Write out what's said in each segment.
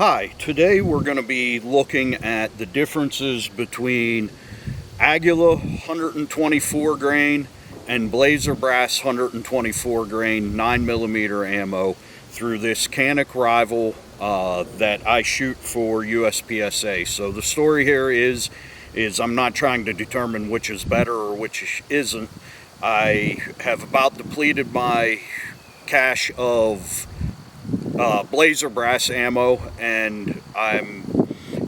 Hi, today we're going to be looking at the differences between Aguila 124 grain and Blazer Brass 124 grain 9mm ammo through this Canik Rival that I shoot for USPSA. So the story here is I'm not trying to determine which is better or which isn't. I have about depleted my cache of Blazer Brass ammo, and I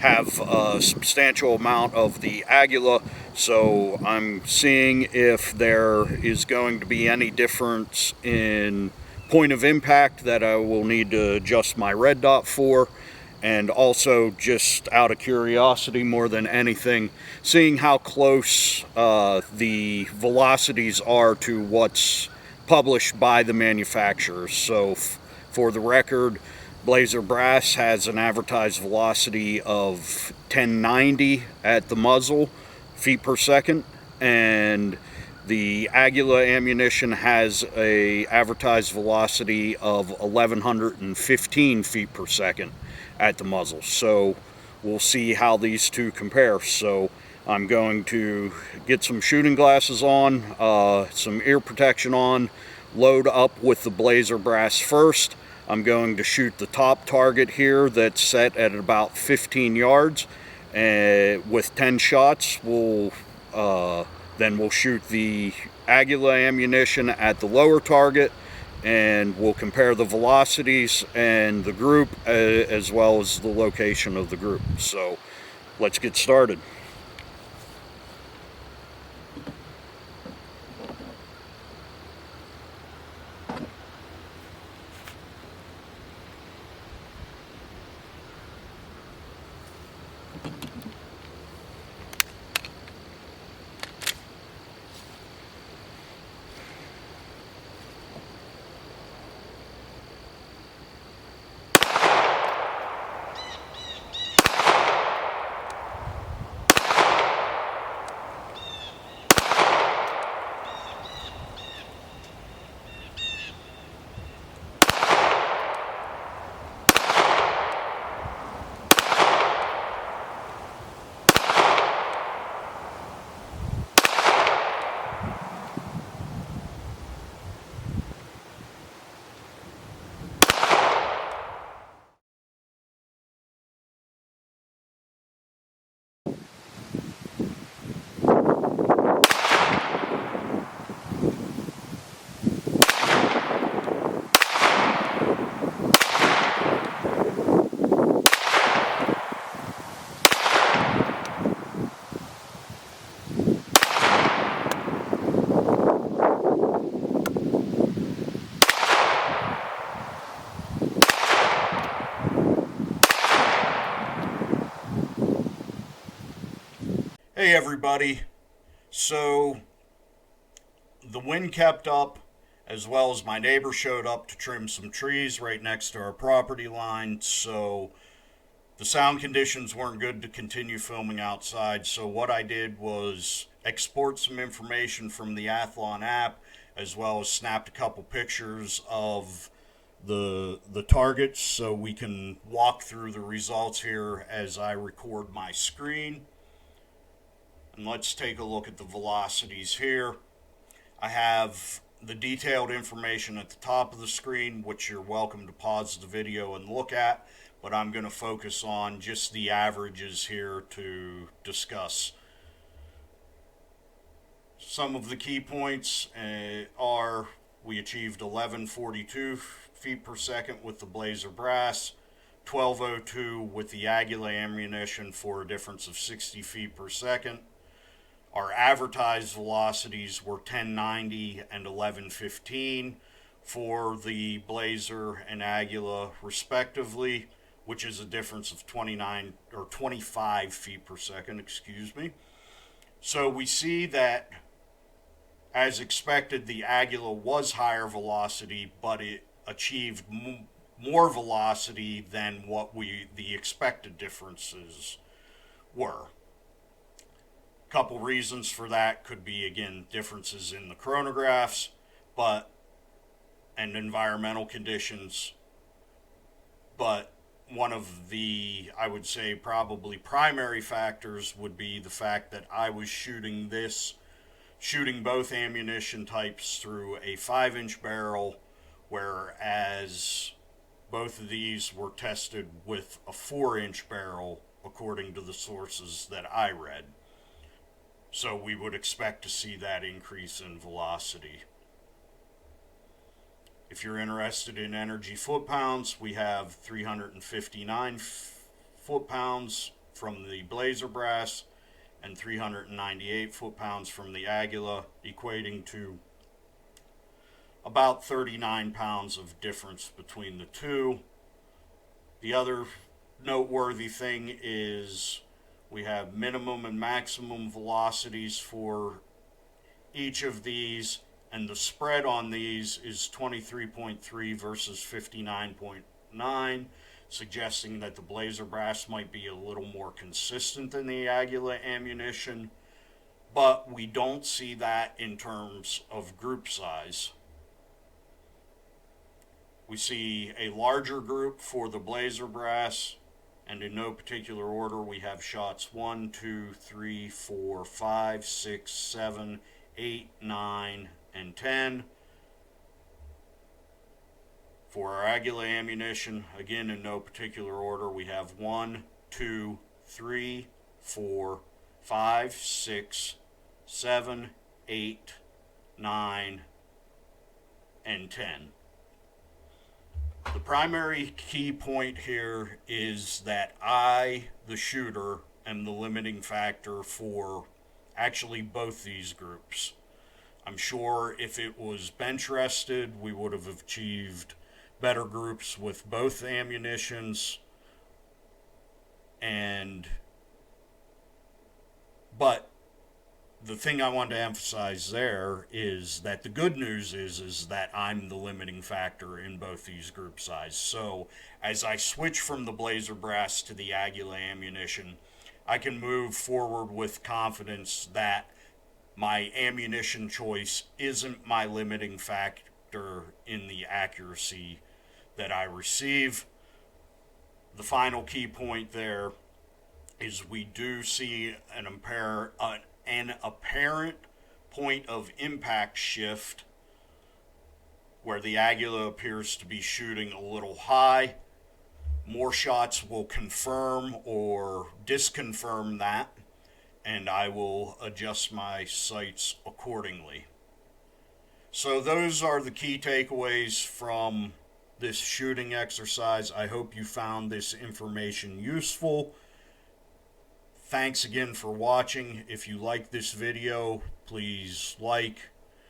have a substantial amount of the Aguila, so I'm seeing if there is going to be any difference in point of impact that I will need to adjust my red dot for, and also just out of curiosity more than anything, seeing how close the velocities are to what's published by the manufacturers. So for the record, Blazer Brass has an advertised velocity of 1090 at the muzzle feet per second, and the Aguila ammunition has a advertised velocity of 1115 feet per second at the muzzle. So we'll see how these two compare. So I'm going to get some shooting glasses on, some ear protection on, load up with the Blazer Brass first. I'm going to shoot the top target here that's set at about 15 yards, and with 10 shots then we'll shoot the Aguila ammunition at the lower target, and we'll compare the velocities and the group as well as the location of the group. So let's get started. Hey everybody, so the wind kept up, as well as my neighbor showed up to trim some trees right next to our property line, so the sound conditions weren't good to continue filming outside. So what I did was export some information from the Athlon app, as well as snapped a couple pictures of the targets so we can walk through the results here as I record my screen. And let's take a look at the velocities here. I have the detailed information at the top of the screen, which you're welcome to pause the video and look at, but I'm going to focus on just the averages here to discuss. Some of the key points are we achieved 1142 feet per second with the Blazer Brass, 1202 with the Aguila ammunition for a difference of 60 feet per second. Our advertised velocities were 1090 and 1115 for the Blazer and Aguila respectively, which is a difference of 29 or 25 feet per second, excuse me. So we see that, as expected, the Aguila was higher velocity, but it achieved more velocity than what the expected differences were. Couple reasons for that could be, again, differences in the chronographs, and environmental conditions. But one of the, I would say, probably primary factors would be the fact that I was shooting both ammunition types through a 5-inch barrel, whereas both of these were tested with a 4-inch barrel, according to the sources that I read. So we would expect to see that increase in velocity. If you're interested in energy foot-pounds, we have 359 foot-pounds from the Blazer Brass and 398 foot-pounds from the Aguila, equating to about 39 pounds of difference between the two. The other noteworthy thing is we have minimum and maximum velocities for each of these, and the spread on these is 23.3 versus 59.9, suggesting that the Blazer Brass might be a little more consistent than the Aguila ammunition, but we don't see that in terms of group size. We see a larger group for the Blazer Brass, and in no particular order, we have shots 1, 2, 3, 4, 5, 6, 7, 8, 9, and 10. For our Aguila ammunition, again in no particular order, we have 1, 2, 3, 4, 5, 6, 7, 8, 9, and 10. The primary key point here is that I, the shooter, am the limiting factor for actually both these groups. I'm sure if it was bench rested, we would have achieved better groups with both ammunitions, but the thing I want to emphasize there is that the good news is that I'm the limiting factor in both these group size. So as I switch from the Blazer Brass to the Aguila ammunition, I can move forward with confidence that my ammunition choice isn't my limiting factor in the accuracy that I receive. The final key point there is we do see an apparent point of impact shift where the Aguila appears to be shooting a little high. More shots will confirm or disconfirm that, and I will adjust my sights accordingly. So those are the key takeaways from this shooting exercise. I hope you found this information useful. Thanks again for watching. If you like this video, please like,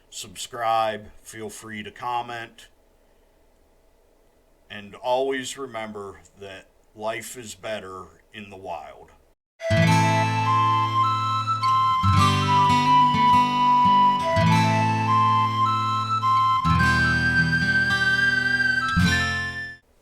subscribe, feel free to comment, and always remember that life is better in the wild.